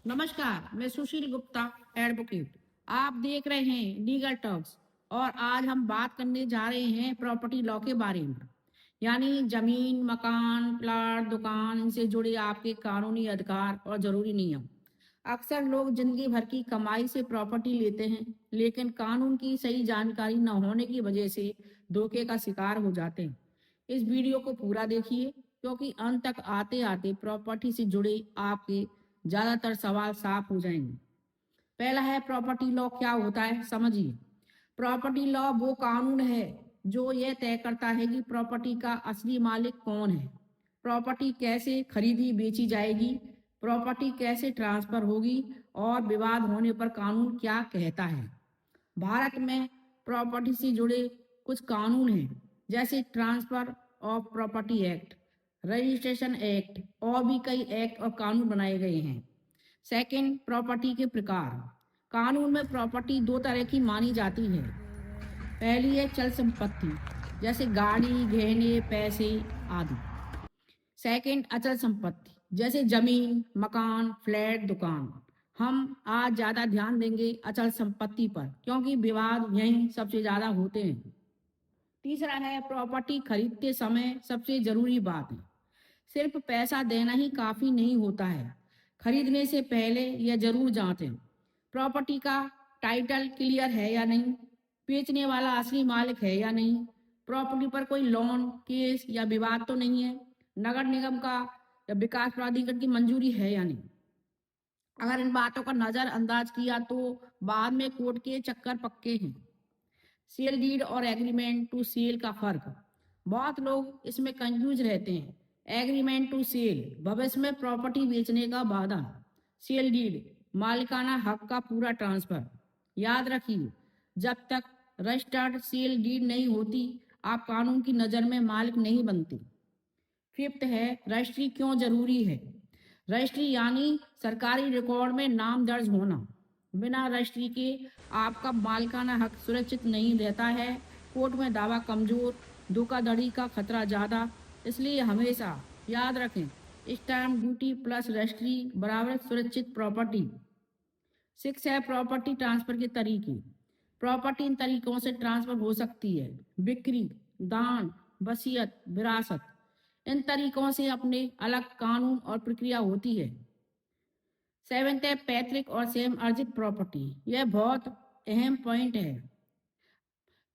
नमस्कार, मैं सुशील गुप्ता, एडवोकेट। आप देख रहे हैं लीगल टॉक्स और आज हम बात करने जा रहे हैं प्रॉपर्टी लॉ के बारे में। यानी जमीन, मकान, प्लाट, दुकान, इनसे जुड़े आपके कानूनी अधिकार और जरूरी नियम। अक्सर लोग जिंदगी भर की कमाई से प्रॉपर्टी लेते हैं, लेकिन कानून की सही जानकारी न होने की वजह से धोखे का शिकार हो जाते हैं। इस वीडियो को पूरा देखिए, क्योंकि अंत तक आते आते प्रॉपर्टी से जुड़े आपके ज्यादातर सवाल साफ हो जाएंगे। पहला है, प्रॉपर्टी लॉ क्या होता है, समझिए। प्रॉपर्टी लॉ वो कानून है जो यह तय करता है कि प्रॉपर्टी का असली मालिक कौन है, प्रॉपर्टी कैसे खरीदी बेची जाएगी, प्रॉपर्टी कैसे ट्रांसफर होगी और विवाद होने पर कानून क्या कहता है। भारत में प्रॉपर्टी से जुड़े कुछ कानून हैं, जैसे transfer of property act, registration act और भी कई एक्ट और कानून बनाए गए हैं। सेकंड, प्रॉपर्टी के प्रकार। कानून में प्रॉपर्टी दो तरह की मानी जाती है। पहली है चल संपत्ति, जैसे गाड़ी, गहने, पैसे आदि। सेकंड, अचल संपत्ति, जैसे जमीन, मकान, फ्लैट, दुकान। हम आज ज्यादा ध्यान देंगे अचल संपत्ति पर, क्योंकि विवाद यहीं सबसे ज्यादा होते हैं। तीसरा है, प्रॉपर्टी खरीदते समय सबसे जरूरी बात है, सिर्फ पैसा देना ही काफी नहीं होता है। खरीदने से पहले यह जरूर जांचें प्रॉपर्टी का टाइटल क्लियर है या नहीं, बेचने वाला असली मालिक है या नहीं, प्रॉपर्टी पर कोई लोन, केस या विवाद तो नहीं है, नगर निगम का या विकास प्राधिकरण की मंजूरी है या नहीं। अगर इन बातों का नजरअंदाज किया तो बाद में कोर्ट के चक्कर पक्के हैं। सेल डीड और एग्रीमेंट टू सेल का फर्क, बहुत लोग इसमें कंफ्यूज रहते हैं। एग्रीमेंट टू सेल भविष्य में प्रॉपर्टी बेचने का वादा, सेल डीड मालिकाना हक का पूरा ट्रांसफर। याद रखिए, जब तक रजिस्टर्ड सेल डीड नहीं होती आप कानून की नजर में मालिक नहीं बनते। फिफ्थ है, रजिस्ट्री क्यों जरूरी है। रजिस्ट्री यानी सरकारी रिकॉर्ड में नाम दर्ज होना। बिना रजिस्ट्री के आपका मालिकाना हक सुरक्षित नहीं रहता है, कोर्ट में दावा कमजोर, धोखाधड़ी का खतरा ज़्यादा। इसलिए हमेशा याद रखें, स्टैम्प ड्यूटी प्लस रजिस्ट्री बराबर सुरक्षित प्रॉपर्टी। सिक्स है, प्रॉपर्टी ट्रांसफर के तरीके। प्रॉपर्टी इन तरीकों से ट्रांसफर हो सकती है: बिक्री, दान, वसीयत, विरासत। इन तरीकों से अपने अलग कानून और प्रक्रिया होती है। सेवेंथ है, पैतृक और स्वयं अर्जित प्रॉपर्टी। यह बहुत अहम पॉइंट है।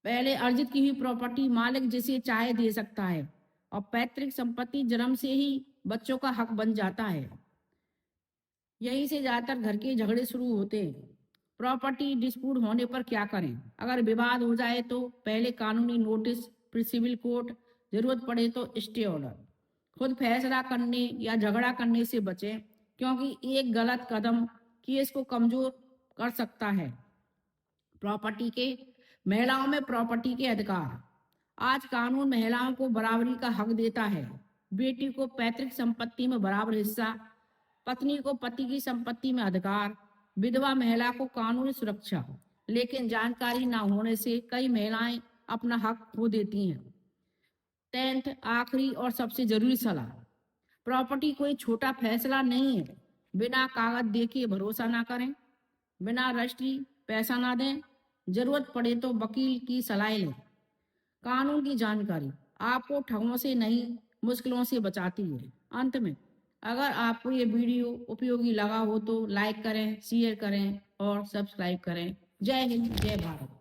पहले अर्जित की हुई प्रॉपर्टी मालिक जिसे चाहे दे सकता है, और पैतृक संपत्ति जन्म से ही बच्चों का हक बन जाता है। यहीं से ज्यादातर घर के झगड़े शुरू होते हैं। प्रॉपर्टी डिस्प्यूट होने पर क्या करें? अगर विवाद हो जाए तो पहले कानूनी नोटिस, फिर सिविल कोर्ट, जरूरत पड़े तो स्टे ऑर्डर। खुद फैसला करने या झगड़ा करने से बचें, क्योंकि एक गलत कदम केस को कमजोर कर सकता है। महिलाओं में प्रॉपर्टी के अधिकार। आज कानून महिलाओं को बराबरी का हक देता है। बेटी को पैतृक संपत्ति में बराबर हिस्सा, पत्नी को पति की संपत्ति में अधिकार, विधवा महिला को कानूनी सुरक्षा। लेकिन जानकारी न होने से कई महिलाएं अपना हक खो देती हैं। 10th, आखिरी और सबसे जरूरी सलाह, प्रॉपर्टी कोई छोटा फैसला नहीं है। बिना कागज देखे भरोसा ना करें, बिना रजिस्ट्री पैसा ना दें, जरूरत पड़े तो वकील की सलाह लें। कानून की जानकारी आपको ठगों से नहीं, मुश्किलों से बचाती है। अंत में, अगर आपको ये वीडियो उपयोगी लगा हो तो लाइक करें, शेयर करें और सब्सक्राइब करें। जय हिंद, जय भारत।